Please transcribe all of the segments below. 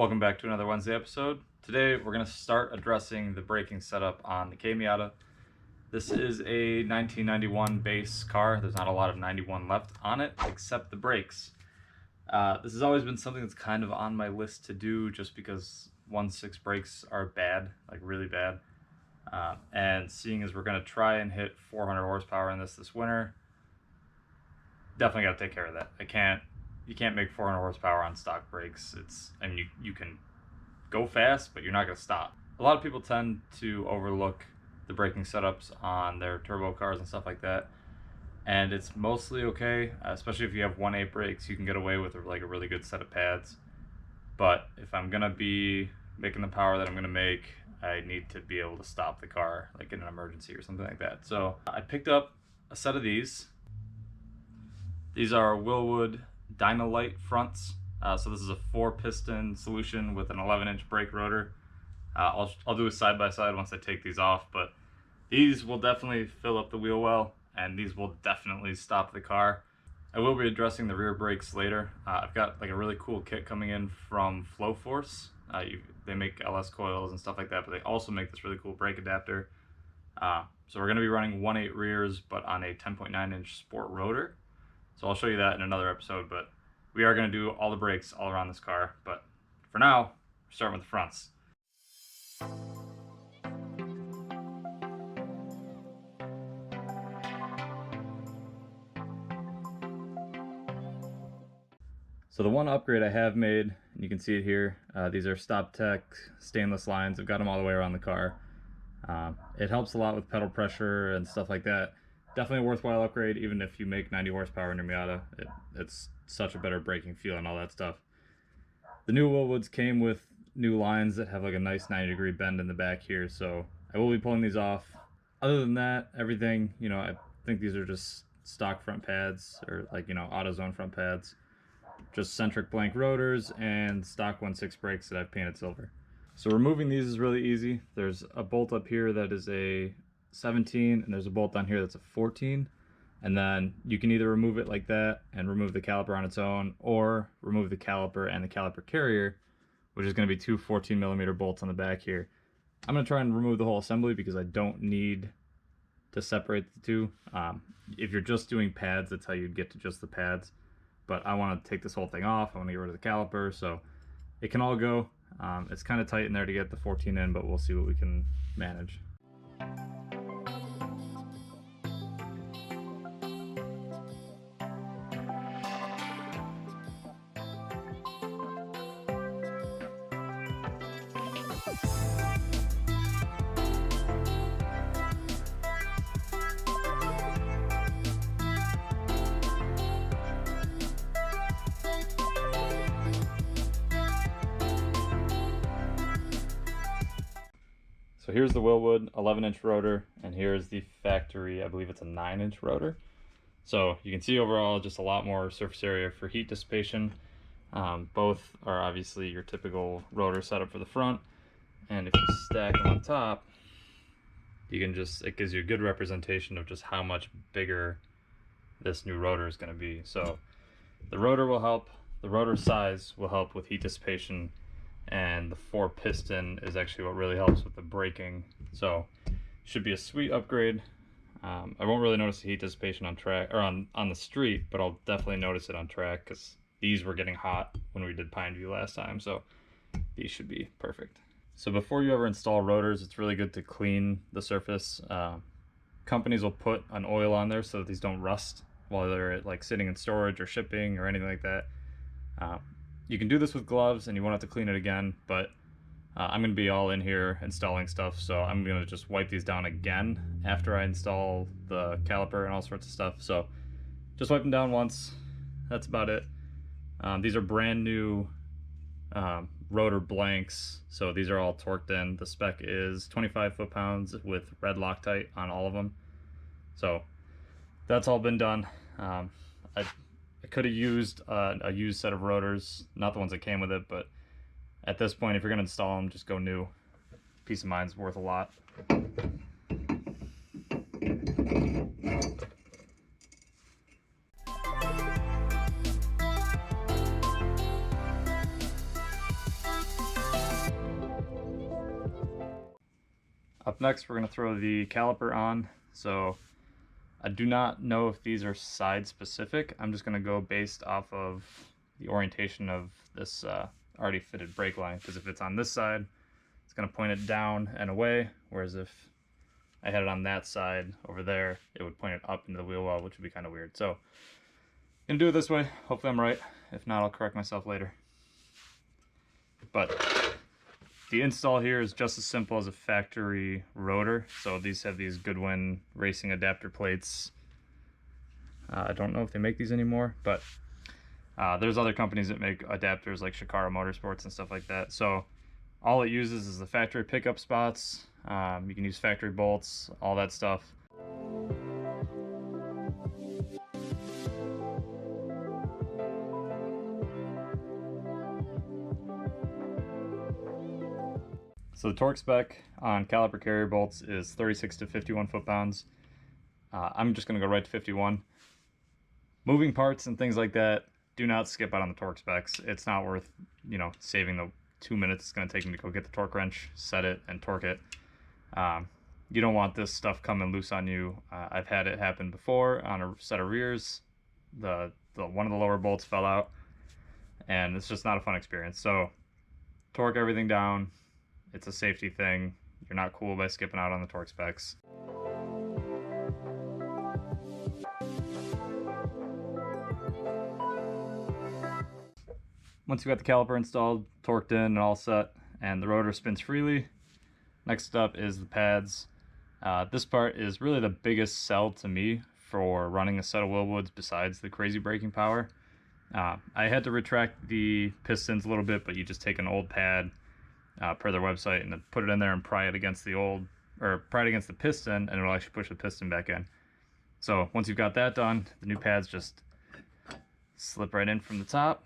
Welcome back to another Wednesday episode. Today we're going to start addressing the braking setup on the Miata. This is a 1991 base car. There's not a lot of 91 left on it except the brakes. This has always been something that's kind of on my list to do just because 1.6 brakes are bad, like really bad. And seeing as we're going to try and hit 400 horsepower in this winter, definitely got to take care of that. You can't make 400 horsepower on stock brakes. You can go fast, but you're not going to stop. A lot of people tend to overlook the braking setups on their turbo cars and stuff like that. And it's mostly okay, especially if you have 1.8 brakes, you can get away with like a really good set of pads. But if I'm going to be making the power that I'm going to make, I need to be able to stop the car, like in an emergency or something like that. So I picked up a set of these. These are Wilwood Dynalite fronts. So this is a 4-piston solution with an 11-inch brake rotor. I'll do a side-by-side once I take these off, but these will definitely fill up the wheel well, and these will definitely stop the car. I will be addressing the rear brakes later. I've got like a really cool kit coming in from Flow Force. They make LS coils and stuff like that, but they also make this really cool brake adapter. So we're going to be running 1.8 rears, but on a 10.9-inch sport rotor. So I'll show you that in another episode, but we are going to do all the brakes all around this car. But for now, we're starting with the fronts. So the one upgrade I have made, and you can see it here, these are Stop Tech stainless lines. I've got them all the way around the car. It helps a lot with pedal pressure and stuff like that. Definitely a worthwhile upgrade, even if you make 90 horsepower in your Miata. It's such a better braking feel and all that stuff. The new Wilwoods came with new lines that have like a nice 90-degree bend in the back here, so I will be pulling these off. Other than that, everything, I think these are just stock front pads, or like, AutoZone front pads. Just centric blank rotors and stock 1.6 brakes that I've painted silver. So removing these is really easy. There's a bolt up here that is a 17, and there's a bolt down here that's a 14, and then you can either remove it like that and remove the caliper on its own, or remove the caliper and the caliper carrier, which is going to be two 14mm bolts on the back here. I'm going to try and remove the whole assembly because I don't need to separate the two. If you're just doing pads, that's how you'd get to just the pads, but I want to take this whole thing off. I want to get rid of the caliper, so it can all go. It's kind of tight in there to get the 14 in, but we'll see what we can manage. So here's the Wilwood 11-inch rotor, and here's the factory, I believe it's a 9-inch rotor. So you can see overall just a lot more surface area for heat dissipation. Both are obviously your typical rotor setup for the front, and if you stack them on top, it gives you a good representation of just how much bigger this new rotor is going to be. So the rotor will help, the rotor size will help with heat dissipation, and the 4-piston is actually what really helps with the braking. So should be a sweet upgrade. I won't really notice the heat dissipation on track or on the street, but I'll definitely notice it on track because these were getting hot when we did Pine View last time, so these should be perfect. So before you ever install rotors, it's really good to clean the surface. Companies will put an oil on there so that these don't rust while they're like sitting in storage or shipping or anything like that. You can do this with gloves and you won't have to clean it again, but I'm going to be all in here installing stuff, so I'm going to just wipe these down again after I install the caliper and all sorts of stuff. So just wipe them down once, that's about it. These are brand new rotor blanks, so these are all torqued in. The spec is 25 foot-pounds with red Loctite on all of them. So that's all been done. I could have used a used set of rotors, not the ones that came with it, but at this point, if you're going to install them, just go new. Peace of mind's worth a lot. Up next, we're going to throw the caliper on. So I do not know if these are side specific. I'm just going to go based off of the orientation of this already fitted brake line, because if it's on this side, it's going to point it down and away, whereas if I had it on that side over there, it would point it up into the wheel well, which would be kind of weird. So I'm going to do it this way. Hopefully I'm right. If not, I'll correct myself later. But the install here is just as simple as a factory rotor. So these have these Goodwin racing adapter plates. I don't know if they make these anymore, but there's other companies that make adapters like Motorsports and stuff like that. So all it uses is the factory pickup spots. You can use factory bolts, all that stuff. So the torque spec on caliper carrier bolts is 36 to 51 foot-pounds. I'm just going to go right to 51. Moving parts and things like that, do not skip out on the torque specs. It's not worth, saving the 2 minutes it's going to take me to go get the torque wrench, set it, and torque it. You don't want this stuff coming loose on you. I've had it happen before on a set of rears. The one of the lower bolts fell out, and it's just not a fun experience. So torque everything down. It's a safety thing. You're not cool by skipping out on the torque specs. Once you've got the caliper installed, torqued in and all set, and the rotor spins freely, next up is the pads. This part is really the biggest sell to me for running a set of Wilwoods besides the crazy braking power. I had to retract the pistons a little bit, but you just take an old pad per their website and then put it in there and pry it against the piston, and it'll actually push the piston back in. So once you've got that done, the new pads just slip right in from the top.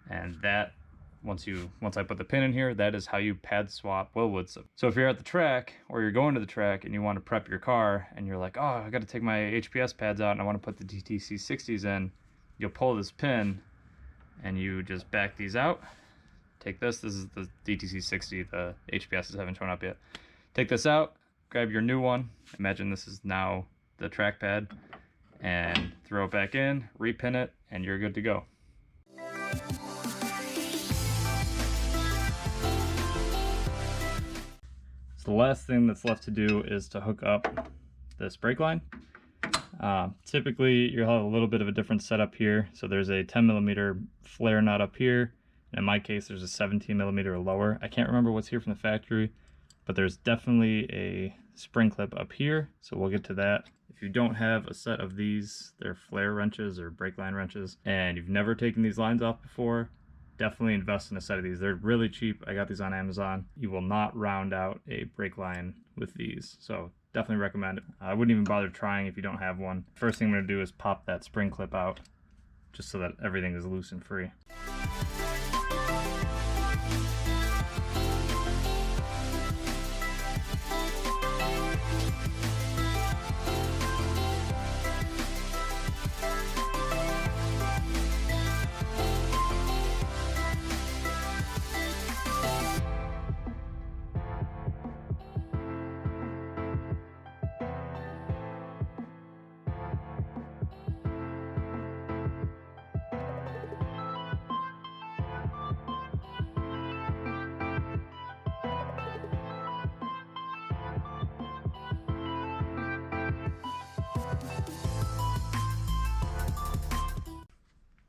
And that, once I put the pin in here, that is how you pad swap Wilwoods. So if you're at the track or you're going to the track and you want to prep your car and you're like, oh, I got to take my HPS pads out and I want to put the DTC 60s in, you'll pull this pin and you just back these out. Take this is the DTC 60, the HPSs haven't shown up yet. Take this out, grab your new one, imagine this is now the track pad, and throw it back in, repin it, and you're good to go. So the last thing that's left to do is to hook up this brake line. Typically you'll have a little bit of a different setup here. So there's a 10mm flare nut up here, and in my case there's a 17mm lower. I can't remember what's here from the factory, but there's definitely a spring clip up here, so we'll get to that. If you don't have a set of these, they're flare wrenches or brake line wrenches, and you've never taken these lines off before, definitely invest in a set of these. They're really cheap. I got these on Amazon. You will not round out a brake line with these, so definitely recommend it. I wouldn't even bother trying if you don't have one. First thing I'm going to do is pop that spring clip out, just so that everything is loose and free.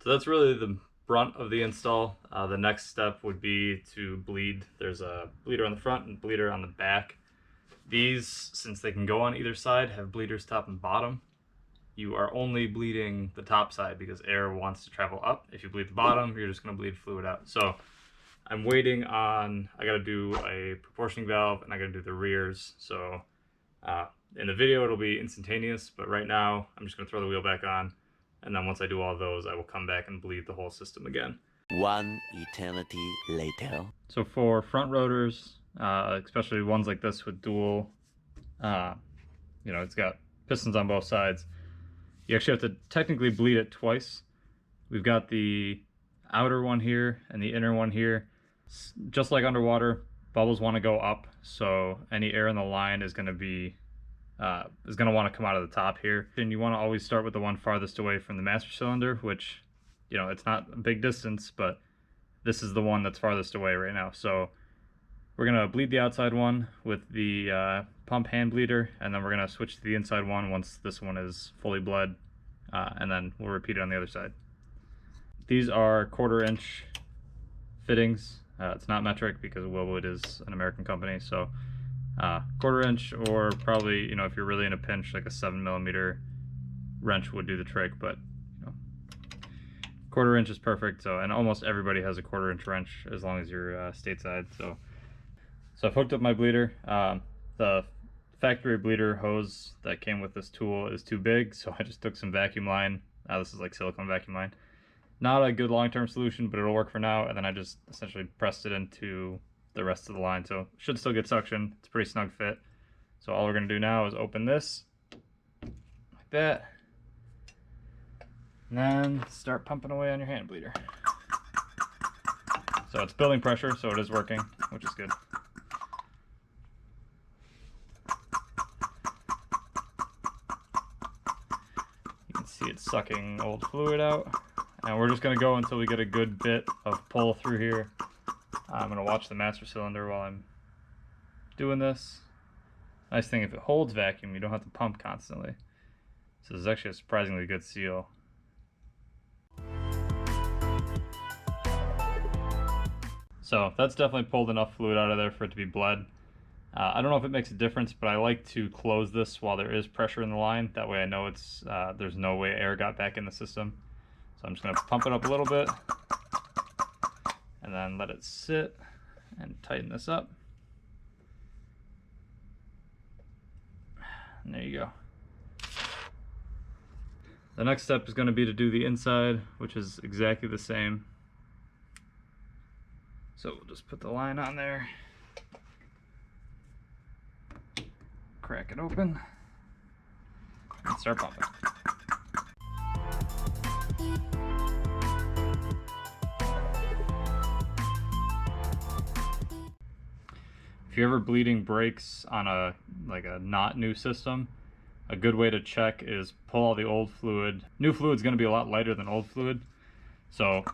So that's really the brunt of the install. The next step would be to bleed. There's a bleeder on the front and bleeder on the back. These, since they can go on either side, have bleeders top and bottom. You are only bleeding the top side because air wants to travel up. If you bleed the bottom, you're just going to bleed fluid out. So I'm waiting on, I got to do a proportioning valve and I got to do the rears. So in the video it'll be instantaneous, but right now I'm just going to throw the wheel back on. And then once I do all those, I will come back and bleed the whole system again. One eternity later. So for front rotors, especially ones like this with dual, it's got pistons on both sides. You actually have to technically bleed it twice. We've got the outer one here and the inner one here. Just like underwater, bubbles want to go up, so any air in the line is going to want to come out of the top here. And you want to always start with the one farthest away from the master cylinder, which, you know, it's not a big distance, but this is the one that's farthest away right now. So we're going to bleed the outside one with the pump hand bleeder, and then we're going to switch to the inside one once this one is fully bled, and then we'll repeat it on the other side. These are 1/4 inch fittings. It's not metric because Wilwood is an American company, so 1/4 inch, or probably, you know, if you're really in a pinch, like a 7mm wrench would do the trick, but you know, 1/4 inch is perfect. So, and almost everybody has a 1/4 inch wrench as long as you're stateside. So I've hooked up my bleeder. The factory bleeder hose that came with this tool is too big, so I just took some vacuum line. This is like silicone vacuum line. Not a good long-term solution, but it'll work for now. And then I just essentially pressed it into the rest of the line, so should still get suction. It's a pretty snug fit. So all we're gonna do now is open this like that, and then start pumping away on your hand bleeder. So it's building pressure, so it is working, which is good. You can see it's sucking old fluid out. And we're just going to go until we get a good bit of pull through here. I'm going to watch the master cylinder while I'm doing this. Nice thing, if it holds vacuum, you don't have to pump constantly. So this is actually a surprisingly good seal. So that's definitely pulled enough fluid out of there for it to be bled. I don't know if it makes a difference, but I like to close this while there is pressure in the line. That way I know it's there's no way air got back in the system. So I'm just going to pump it up a little bit and then let it sit and tighten this up. And there you go. The next step is going to be to do the inside, which is exactly the same. So we'll just put the line on there, crack it open, and start pumping. If you're ever bleeding brakes on a not new system, a good way to check is pull all the old fluid. New fluid's going to be a lot lighter than old fluid, so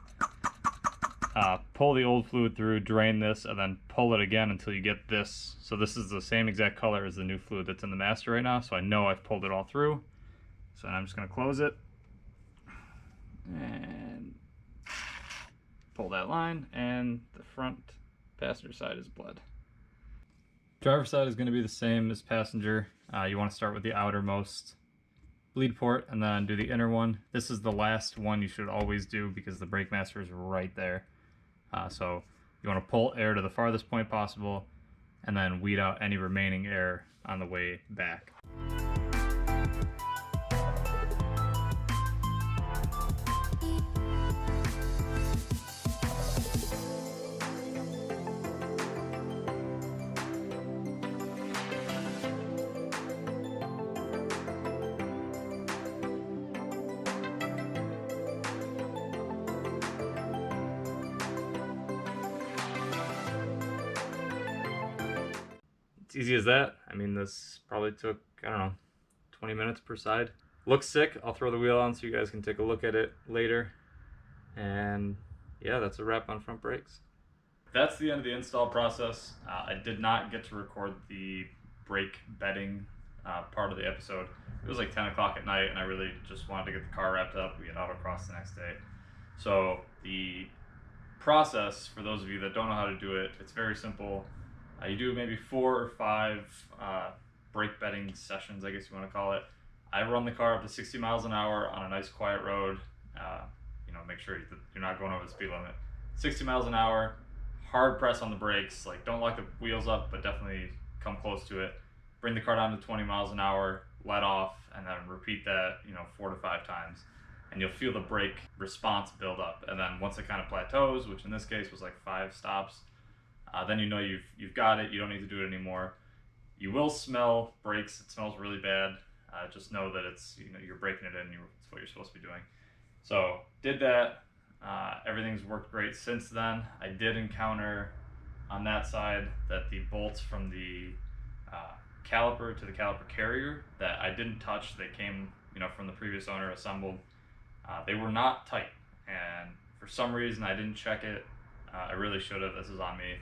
pull the old fluid through, drain this, and then pull it again until you get this. So this is the same exact color as the new fluid that's in the master right now, so I know I've pulled it all through. So I'm just going to close it and pull that line, and the front passenger side is bled. Driver side is going to be the same as passenger. You want to start with the outermost bleed port and then do the inner one. This is the last one you should always do because the brake master is right there. So you want to pull air to the farthest point possible and then weed out any remaining air on the way back. Easy as that. I mean, this probably took, I don't know, 20 minutes per side. Looks sick. I'll throw the wheel on so you guys can take a look at it later. And yeah, that's a wrap on front brakes. That's the end of the install process. I did not get to record the brake bedding part of the episode. It was like 10 o'clock at night and I really just wanted to get the car wrapped up. We had autocross the next day. So the process, for those of you that don't know how to do it, it's very simple. You do maybe 4 or 5 brake bedding sessions, I guess you want to call it. I run the car up to 60 miles an hour on a nice quiet road. You know, make sure you're not going over the speed limit. 60 miles an hour, hard press on the brakes. Like, don't lock the wheels up, but definitely come close to it. Bring the car down to 20 miles an hour, let off, and then repeat that, you know, 4 to 5 times. And you'll feel the brake response build up. And then once it kind of plateaus, which in this case was like 5 stops, then you know you've got it. You don't need to do it anymore. You will smell brakes. It smells really bad. Just know that it's, you know, you're breaking it in. It's what you're supposed to be doing. So did that. Everything's worked great since then. I did encounter on that side that the bolts from the caliper to the caliper carrier that I didn't touch, they came, you know, from the previous owner assembled. They were not tight, and for some reason I didn't check it. I really should have. This is on me.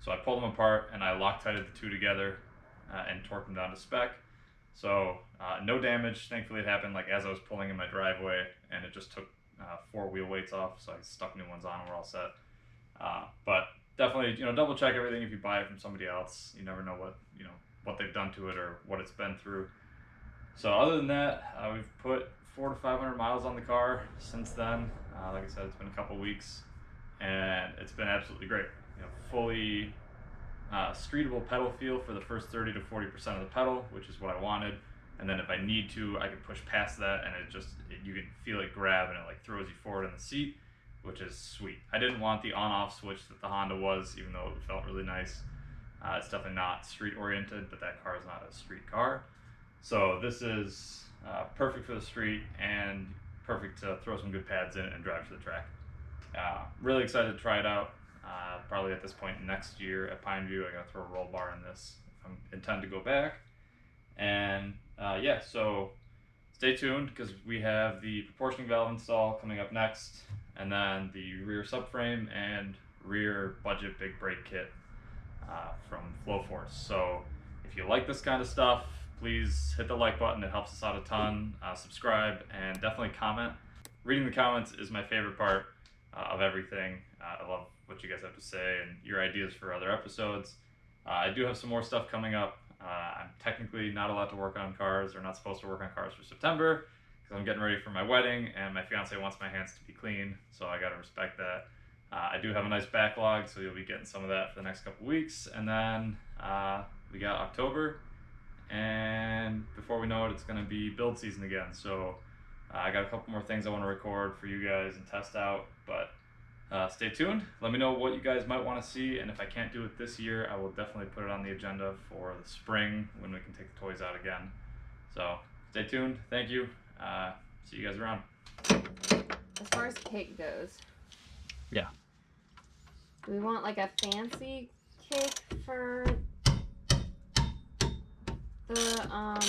So I pulled them apart and I Loctited the two together and torqued them down to spec. So no damage. Thankfully, it happened like as I was pulling in my driveway, and it just took 4 wheel weights off. So I stuck new ones on and we're all set. But definitely, you know, double check everything if you buy it from somebody else. You never know what they've done to it or what it's been through. So other than that, we've put 400 to 500 miles on the car since then. Like I said, it's been a couple weeks, and it's been absolutely great. You know, fully streetable pedal feel for the first 30 to 40% of the pedal, which is what I wanted. And then if I need to, I can push past that, and you can feel it grab, and it like throws you forward in the seat, which is sweet. I didn't want the on-off switch that the Honda was, even though it felt really nice. It's definitely not street oriented, but that car is not a street car. So this is perfect for the street and perfect to throw some good pads in and drive to the track. Really excited to try it out. Probably at this point next year at Pineview, I gotta throw a roll bar in this if I intend to go back. And yeah, so stay tuned because we have the proportioning valve install coming up next, and then the rear subframe and rear budget big brake kit from Flowforce. So if you like this kind of stuff, please hit the like button. It helps us out a ton. Subscribe and definitely comment. Reading the comments is my favorite part of everything. I love what you guys have to say and your ideas for other episodes. I do have some more stuff coming up. I'm technically not allowed to work on cars, or not supposed to work on cars for September, because I'm getting ready for my wedding and my fiance wants my hands to be clean, so I gotta respect that. I do have a nice backlog, so you'll be getting some of that for the next couple weeks. And then we got October, and before we know it, it's going to be build season again. So I got a couple more things I want to record for you guys and test out, but stay tuned. Let me know what you guys might want to see, and if I can't do it this year, I will definitely put it on the agenda for the spring when we can take the toys out again. So stay tuned. Thank you. See you guys around. As far as cake goes, yeah. Do we want like a fancy cake for the